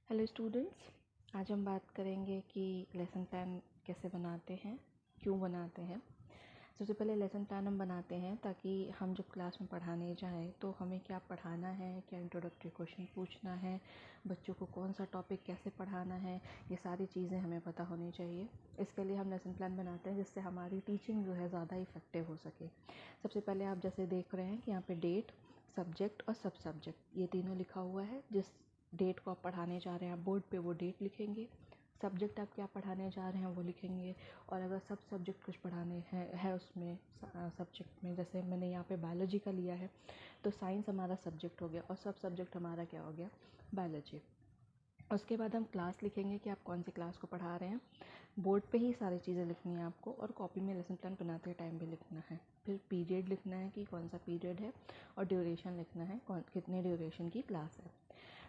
Hello students, आज हम बात करेंगे कि लेसन प्लान कैसे बनाते हैं, क्यों बनाते हैं। सबसे पहले लेसन प्लान हम बनाते हैं ताकि हम जब क्लास में पढ़ाने जाएं तो हमें क्या पढ़ाना है, क्या इंट्रोडक्टरी क्वेश्चन पूछना है, बच्चों को कौन सा टॉपिक कैसे पढ़ाना है, ये सारी चीज़ें हमें पता होनी चाहिए। इसके लिए हम लेसन प्लान बनाते हैं जिससे हमारी टीचिंग जो है ज़्यादा इफ़ेक्टिव हो सके। सबसे पहले आप जैसे देख रहे हैं कि यहाँ पे डेट, सब्जेक्ट और सब सब्जेक्ट ये तीनों लिखा हुआ है। जिस डेट को आप पढ़ाने जा रहे हैं आप बोर्ड पे वो डेट लिखेंगे, सब्जेक्ट आप क्या पढ़ाने जा रहे हैं वो लिखेंगे, और अगर सब सब्जेक्ट कुछ पढ़ाने है उसमें सब्जेक्ट में, जैसे मैंने यहाँ पे बायोलॉजी का लिया है तो साइंस हमारा सब्जेक्ट हो गया और सब सब्जेक्ट हमारा क्या हो गया, बायोलॉजी। उसके बाद हम क्लास लिखेंगे कि आप कौन सी क्लास को पढ़ा रहे हैं। बोर्ड पे ही सारी चीज़ें लिखनी है आपको और कॉपी में लेसन प्लान बनाते टाइम भी लिखना है। फिर पीरियड लिखना है कि कौन सा पीरियड है, और ड्यूरेशन लिखना है कितने ड्यूरेशन की क्लास है।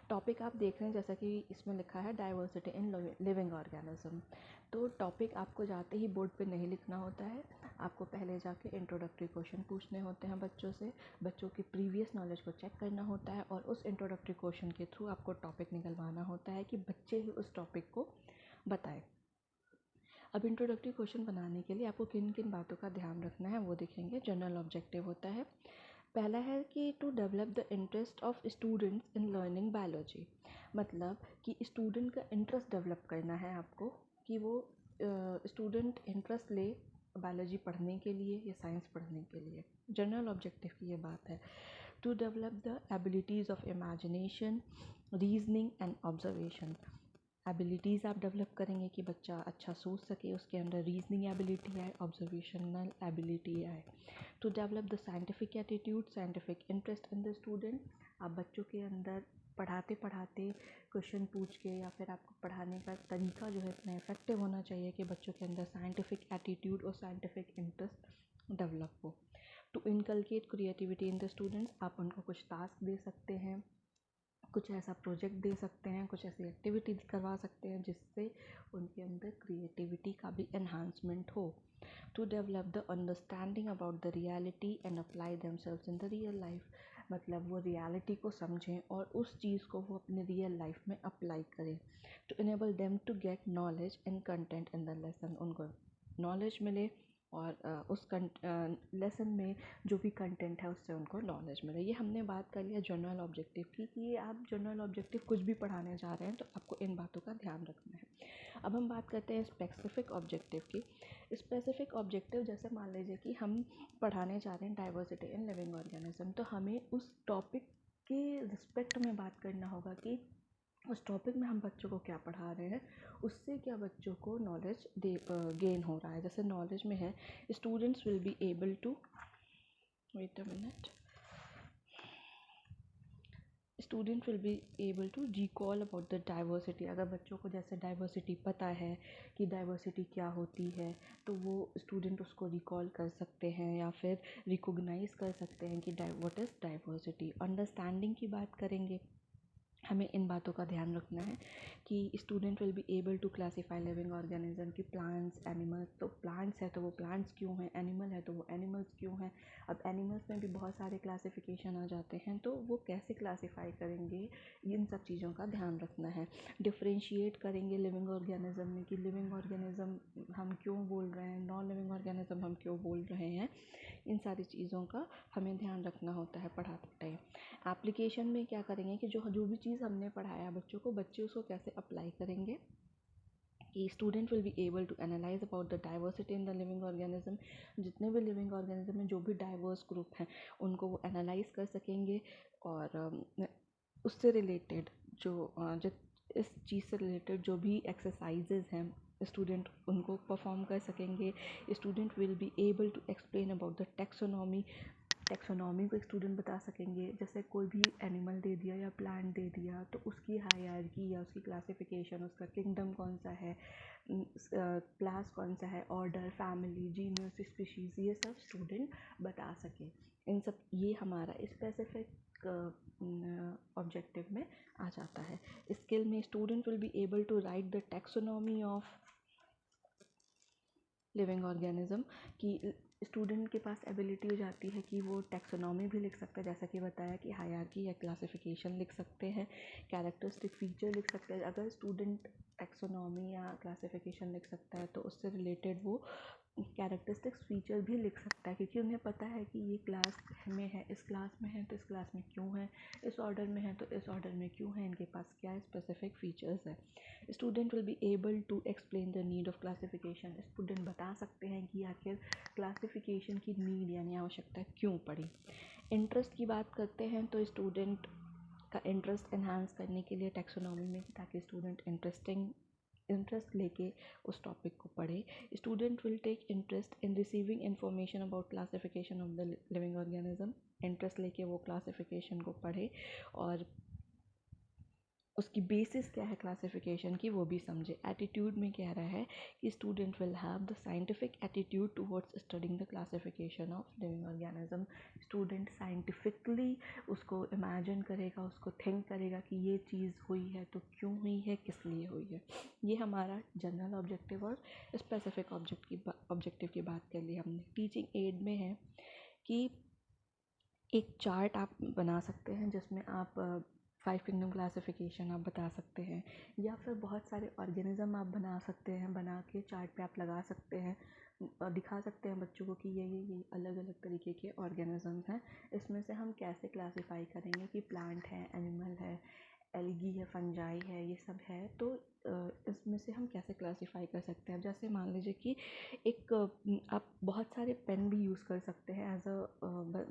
टॉपिक आप देख रहे हैं जैसा कि इसमें लिखा है डाइवर्सिटी इन लिविंग ऑर्गेनिज्म। तो टॉपिक आपको जाते ही बोर्ड पे नहीं लिखना होता है, आपको पहले जाके इंट्रोडक्टरी क्वेश्चन पूछने होते हैं बच्चों से, बच्चों की प्रीवियस नॉलेज को चेक करना होता है और उस इंट्रोडक्टरी क्वेश्चन के थ्रू आपको टॉपिक निकलवाना होता है कि बच्चे ही उस टॉपिक को बताएं। अब इंट्रोडक्टरी क्वेश्चन बनाने के लिए आपको किन किन बातों का ध्यान रखना है वो देखेंगे। जनरल ऑब्जेक्टिव होता है, पहला है कि to develop the interest of students in learning biology. मतलब कि स्टूडेंट का इंटरेस्ट डेवलप करना है आपको, कि वो स्टूडेंट इंटरेस्ट ले बायोलॉजी पढ़ने के लिए या साइंस पढ़ने के लिए। जनरल ऑब्जेक्टिव की ये बात है। To develop the abilities of imagination, reasoning and observation. Abilities आप डेवलप करेंगे कि बच्चा अच्छा सोच सके, उसके अंदर रीजनिंग एबिलिटी आए, ऑब्जर्वेशनल एबिलिटी आए। To develop the scientific attitude, scientific interest in the student. आप बच्चों के अंदर पढ़ाते पढ़ाते क्वेश्चन पूछ के, या फिर आपको पढ़ाने का तरीका जो है इतना इफेक्टिव होना चाहिए कि बच्चों के अंदर साइंटिफिक एटीट्यूड और साइंटिफिक इंटरेस्ट डेवलप हो। To inculcate creativity in the students. आप उनको कुछ टास्क दे सकते हैं, कुछ ऐसा प्रोजेक्ट दे सकते हैं, कुछ ऐसी एक्टिविटी करवा सकते हैं जिससे उनके अंदर क्रिएटिविटी का भी एनहांसमेंट हो। To develop the understanding about the reality and apply themselves in the real life. मतलब वो रियलिटी को समझें और उस चीज़ को वो अपने रियल लाइफ में अप्लाई करें। To enable them to get knowledge and content in the lesson. उनको नॉलेज मिले और उस लेसन में जो भी कंटेंट है उससे उनको नॉलेज मिले। ये हमने बात कर लिया जनरल ऑब्जेक्टिव की, कि ये आप जनरल ऑब्जेक्टिव कुछ भी पढ़ाने जा रहे हैं तो आपको इन बातों का ध्यान रखना है। अब हम बात करते हैं स्पेसिफिक ऑब्जेक्टिव की। स्पेसिफिक ऑब्जेक्टिव जैसे मान लीजिए कि हम पढ़ाने जा रहे हैं डाइवर्सिटी इन लिविंग ऑर्गेनिज्म, तो हमें उस टॉपिक के रिस्पेक्ट में बात करना होगा कि उस टॉपिक में हम बच्चों को क्या पढ़ा रहे हैं, उससे क्या बच्चों को नॉलेज गेन हो रहा है। जैसे नॉलेज में है students will be able to, wait a minute, student will be able to recall about the diversity. अगर बच्चों को जैसे डाइवर्सिटी पता है कि डाइवर्सिटी क्या होती है तो वो स्टूडेंट उसको रिकॉल कर सकते हैं या फिर रिकॉग्नाइज कर सकते हैं कि व्हाट इज़ डाइवर्सिटी। अंडरस्टैंडिंग की बात करेंगे, हमें इन बातों का ध्यान रखना है कि student will be able to classify living organism की प्लांट्स, एनिमल्स। तो प्लांट्स है तो वो प्लांट्स क्यों हैं, एनिमल है तो वो एनिमल्स क्यों हैं। अब एनिमल्स में भी बहुत सारे क्लासिफिकेशन आ जाते हैं तो वो कैसे क्लासीफाई करेंगे, इन सब चीज़ों का ध्यान रखना है। डिफ्रेंशिएट करेंगे लिविंग ऑर्गेनिज्म में कि लिविंग ऑर्गेनिज्म हम क्यों बोल रहे हैं, नॉन लिविंग ऑर्गेनिज्म हम क्यों बोल रहे हैं। इन सारी चीज़ों का हमें ध्यान रखना होता है पढ़ाते टाइम। एप्लीकेशन में क्या करेंगे कि जो जो भी चीज़ हमने पढ़ाया बच्चों को, बच्चे उसको कैसे अप्लाई करेंगे कि student will be able to analyse about the diversity in the living organism. जितने भी लिविंग ऑर्गेनिज्म में जो भी डाइवर्स ग्रुप हैं उनको वो एनालाइज कर सकेंगे, और उससे रिलेटेड इस चीज़ से रिलेटेड जो भी एक्सरसाइजेज हैं स्टूडेंट उनको परफॉर्म कर सकेंगे। Student will be able to explain about the taxonomy. Taxonomy को एक स्टूडेंट बता सकेंगे, जैसे कोई भी एनिमल दे दिया या प्लांट दे दिया तो उसकी हायरार्की या उसकी क्लासिफिकेशन, उसका किंगडम कौन सा है, क्लास कौन सा है, ऑर्डर, फैमिली, जीनस, स्पीशीज़, ये सब स्टूडेंट बता सके। इन सब ये हमारा स्पेसिफिक ऑब्जेक्टिव में आ जाता है। स्किल में student will be able to write the taxonomy of living organism, कि स्टूडेंट के पास एबिलिटी हो जाती है कि वो टैक्सोनॉमी भी लिख सकता है, जैसा कि बताया कि हायरार्की या क्लासिफिकेशन लिख सकते हैं, कैरेक्टरिस्टिक फीचर लिख सकते हैं। अगर स्टूडेंट टैक्सोनॉमी या क्लासिफिकेशन लिख सकता है तो उससे रिलेटेड वो कैरेक्टरिस्टिक्स फीचर भी लिख सकता है, क्योंकि उन्हें पता है कि ये क्लास में है, इस क्लास में है तो इस क्लास में क्यों है, इस ऑर्डर में है तो इस ऑर्डर में क्यों है, इनके पास क्या स्पेसिफिक फीचर्स है। Student will be able to explain the need of classification. Student बता सकते हैं कि आखिर क्लासिफिकेशन की नीड यानी आवश्यकता क्यों पड़ी। इंटरेस्ट की बात करते हैं तो स्टूडेंट का इंटरेस्ट एनहांस करने के लिए टैक्सोनॉमी में, ताकि स्टूडेंट इंटरेस्ट लेके उस टॉपिक को पढ़े। Student will take interest in receiving information about classification of the living organism. Interest लेके वो क्लासिफिकेशन को पढ़े और उसकी बेसिस क्या है क्लासिफिकेशन की वो भी समझे। एटीट्यूड में कह रहा है कि student will have the scientific attitude towards studying the classification of living organism. Student scientifically उसको इमेजिन करेगा, उसको थिंक करेगा कि ये चीज़ हुई है तो क्यों हुई है, किस लिए हुई है। ये हमारा जनरल ऑब्जेक्टिव और स्पेसिफिक ऑब्जेक्टिव की बात कर ली हमने। टीचिंग एड में है कि एक चार्ट आप बना सकते हैं जिसमें आप 5 किंगडम क्लासिफिकेशन आप बता सकते हैं, या फिर बहुत सारे ऑर्गेनिज़म आप बना सकते हैं, बना के चार्ट पे आप लगा सकते हैं और दिखा सकते हैं बच्चों को कि ये अलग अलग तरीके के ऑर्गेनिज़म्स हैं। इसमें से हम कैसे क्लासिफाई करेंगे कि प्लांट है, एनिमल है, एल्गी है, फंजाई है, ये सब है, तो इसमें से हम कैसे क्लासिफाई कर सकते हैं। जैसे मान लीजिए कि एक आप बहुत सारे पेन भी यूज़ कर सकते हैं एज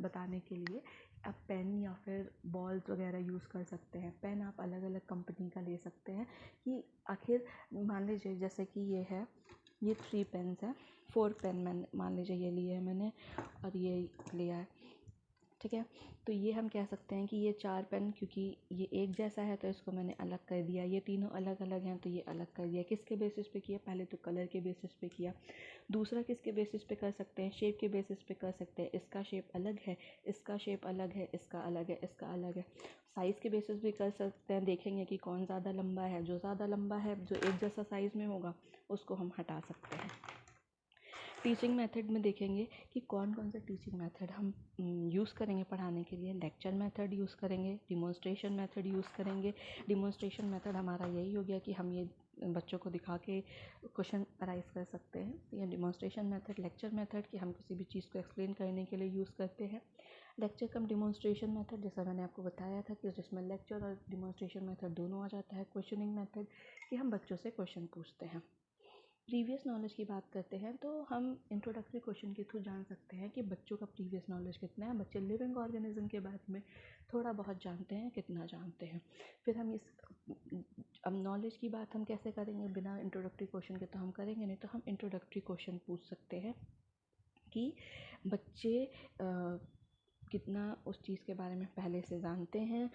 बताने के लिए। आप पेन या फिर बॉल्स वगैरह यूज़ कर सकते हैं। पेन आप अलग अलग कंपनी का ले सकते हैं कि आखिर मान लीजिए जैसे कि ये 3 पेन्स हैं, 4 पेन मैंने मान लीजिए ये लिए है मैंने और ये लिया है, ठीक है। तो ये हम कह सकते हैं कि ये 4 पेन, क्योंकि ये एक जैसा है तो इसको मैंने अलग कर दिया, ये तीनों अलग अलग हैं तो ये अलग कर दिया। किसके बेसिस पे किया? पहले तो कलर के बेसिस पे किया। दूसरा किसके बेसिस पे कर सकते हैं? शेप के बेसिस पे कर सकते हैं। इसका शेप अलग है, इसका शेप अलग है, इसका अलग है, इसका अलग है। साइज़ के बेसिस भी कर सकते हैं, देखेंगे कि कौन ज़्यादा लंबा है। जो ज़्यादा लंबा है, जो एक जैसा साइज़ में होगा, उसको हम हटा सकते हैं। टीचिंग मेथड में देखेंगे कि कौन कौन सा टीचिंग मेथड हम यूज़ करेंगे पढ़ाने के लिए। लेक्चर मेथड यूज़ करेंगे, डिमॉन्स्ट्रेशन मेथड यूज़ करेंगे। डिमॉन्स्ट्रेशन मेथड हमारा यही हो गया कि हम ये बच्चों को दिखा के क्वेश्चन अराइज कर सकते हैं, तो ये डिमॉन्स्ट्रेशन मेथड। लेक्चर मेथड कि हम किसी भी चीज़ को एक्सप्लेन करने के लिए यूज़ करते हैं। लेक्चर कम डिमॉन्स्ट्रेशन मेथड, जैसा मैंने आपको बताया था कि जिसमें लेक्चर और डिमॉन्स्ट्रेशन मेथड दोनों आ जाता है। क्वेश्चनिंग मेथड कि हम बच्चों से क्वेश्चन पूछते हैं। प्रीवियस नॉलेज की बात करते हैं तो हम इंट्रोडक्टरी क्वेश्चन के थ्रू जान सकते हैं कि बच्चों का प्रीवियस नॉलेज कितना है। बच्चे लिविंग ऑर्गेनिज्म के बारे में थोड़ा बहुत जानते हैं, कितना जानते हैं। फिर हम अब नॉलेज की बात हम कैसे करेंगे? बिना इंट्रोडक्टरी क्वेश्चन के तो हम करेंगे नहीं, तो हम इंट्रोडक्टरी क्वेश्चन पूछ सकते हैं कि बच्चे कितना उस चीज़ के बारे में पहले से जानते हैं।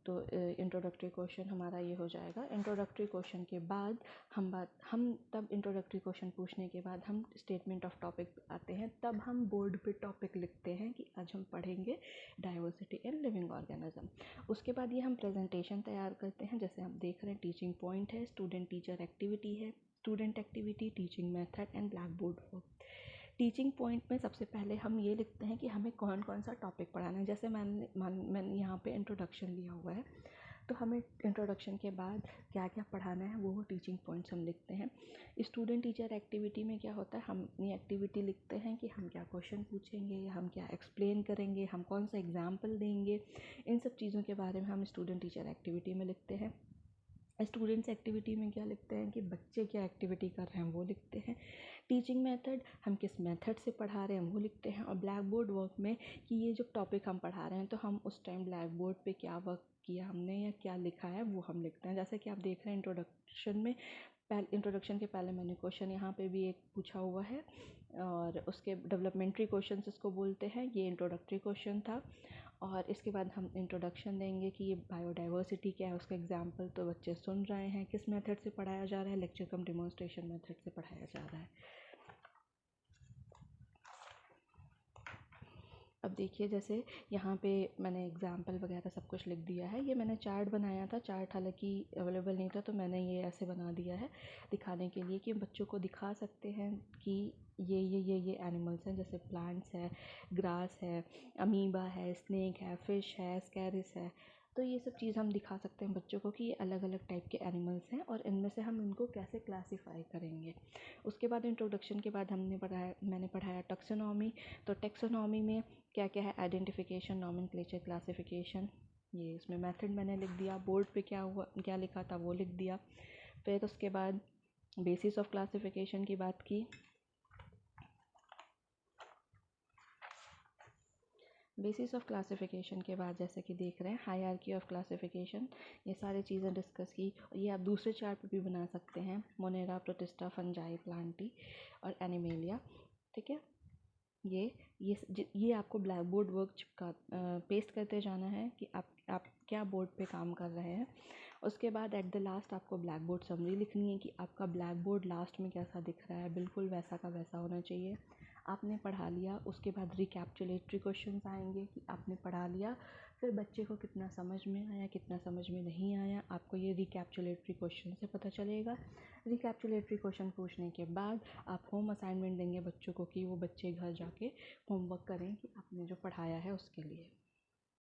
तो इंट्रोडक्टरी क्वेश्चन हमारा ये हो जाएगा। इंट्रोडक्टरी क्वेश्चन के बाद हम तब इंट्रोडक्टरी क्वेश्चन पूछने के बाद हम स्टेटमेंट ऑफ टॉपिक आते हैं। तब हम बोर्ड पे टॉपिक लिखते हैं कि आज हम पढ़ेंगे डाइवर्सिटी इन लिविंग ऑर्गेनिज्म। उसके बाद ये हम प्रेजेंटेशन तैयार करते हैं। जैसे आप देख रहे हैं, टीचिंग पॉइंट है, स्टूडेंट टीचर एक्टिविटी है, student activity, teaching method and black board work. Teaching point में सबसे पहले हम ये लिखते हैं कि हमें कौन कौन सा टॉपिक पढ़ाना है। जैसे मैंने यहाँ पे इंट्रोडक्शन लिया हुआ है, तो हमें इंट्रोडक्शन के बाद क्या क्या पढ़ाना है वो टीचिंग पॉइंट्स हम लिखते हैं। स्टूडेंट टीचर एक्टिविटी में क्या होता है, हम अपनी एक्टिविटी लिखते हैं कि हम क्या क्वेश्चन पूछेंगे, या हम क्या एक्सप्लेन करेंगे, हम कौन सा एग्जाम्पल देंगे। इन सब चीज़ों के बारे में हम स्टूडेंट टीचर एक्टिविटी में लिखते हैं। स्टूडेंट्स एक्टिविटी में क्या लिखते हैं कि बच्चे क्या एक्टिविटी कर रहे हैं वो लिखते हैं। टीचिंग मेथड, हम किस मेथड से पढ़ा रहे हैं वो लिखते हैं। और ब्लैक बोर्ड वर्क में कि ये जो टॉपिक हम पढ़ा रहे हैं तो हम उस टाइम ब्लैक बोर्ड पे क्या वर्क किया हमने या क्या लिखा है वो हम लिखते हैं। जैसे कि आप देख रहे हैं इंट्रोडक्शन के पहले मैंने क्वेश्चन यहाँ पे भी एक पूछा हुआ है, और उसके डेवलपमेंट्री क्वेश्चन इसको बोलते हैं। ये इंट्रोडक्टरी क्वेश्चन था। और इसके बाद हम इंट्रोडक्शन देंगे कि ये बायोडाइवर्सिटी क्या है, उसका एग्जाम्पल तो बच्चे सुन रहे हैं। किस मेथड से पढ़ाया जा रहा है? लेक्चर कम डिमॉन्स्ट्रेशन मेथड से पढ़ाया जा रहा है। अब देखिए जैसे यहाँ पे मैंने एग्जाम्पल वगैरह सब कुछ लिख दिया है। ये मैंने चार्ट बनाया था, चार्ट हालांकि अवेलेबल नहीं था तो मैंने ये ऐसे बना दिया है दिखाने के लिए कि बच्चों को दिखा सकते हैं कि ये एनिमल्स हैं, जैसे प्लांट्स है, ग्रास है, अमीबा है, स्नेक है, फ़िश है, स्कैरिस है। तो ये सब चीज़ हम दिखा सकते हैं बच्चों को कि ये अलग अलग टाइप के एनिमल्स हैं और इनमें से हम इनको कैसे क्लासीफाई करेंगे। उसके बाद इंट्रोडक्शन के बाद मैंने पढ़ाया टैक्सोनॉमी। तो टैक्सोनॉमी में क्या क्या है, आइडेंटिफिकेशन, नॉमेनक्लेचर, क्लासिफिकेशन। ये इसमें मेथड मैंने लिख दिया, बोर्ड पे क्या लिखा था वो लिख दिया। फिर उसके बाद बेसिस ऑफ क्लासिफिकेशन की बात की। बेसिस ऑफ क्लासिफिकेशन के बाद जैसे कि देख रहे हैं हायरार्की ऑफ क्लासिफिकेशन, ये सारी चीज़ें डिस्कस की। ये आप दूसरे चार्ट पे भी बना सकते हैं, मोनेरा, प्रोटिस्टा, फंजाई, प्लांटी और एनिमेलिया। ठीक है, ये आपको ब्लैक बोर्ड वर्क चिपका पेस्ट करते जाना है कि आप क्या बोर्ड पे काम कर रहे हैं। उसके बाद एट द लास्ट आपको ब्लैक बोर्ड समरी लिखनी है कि आपका ब्लैक बोर्ड लास्ट में कैसा दिख रहा है, बिल्कुल वैसा का वैसा होना चाहिए। आपने पढ़ा लिया, उसके बाद रिकैप्चुलेटरी क्वेश्चंस आएंगे कि आपने पढ़ा लिया, फिर बच्चे को कितना समझ में आया, कितना समझ में नहीं आया, आपको ये रिकैप्चुलेटरी क्वेश्चन से पता चलेगा। रिकैप्चुलेटरी क्वेश्चन पूछने के बाद आप होम असाइनमेंट देंगे बच्चों को कि वो बच्चे घर जाके होमवर्क करें कि आपने जो पढ़ाया है उसके लिए।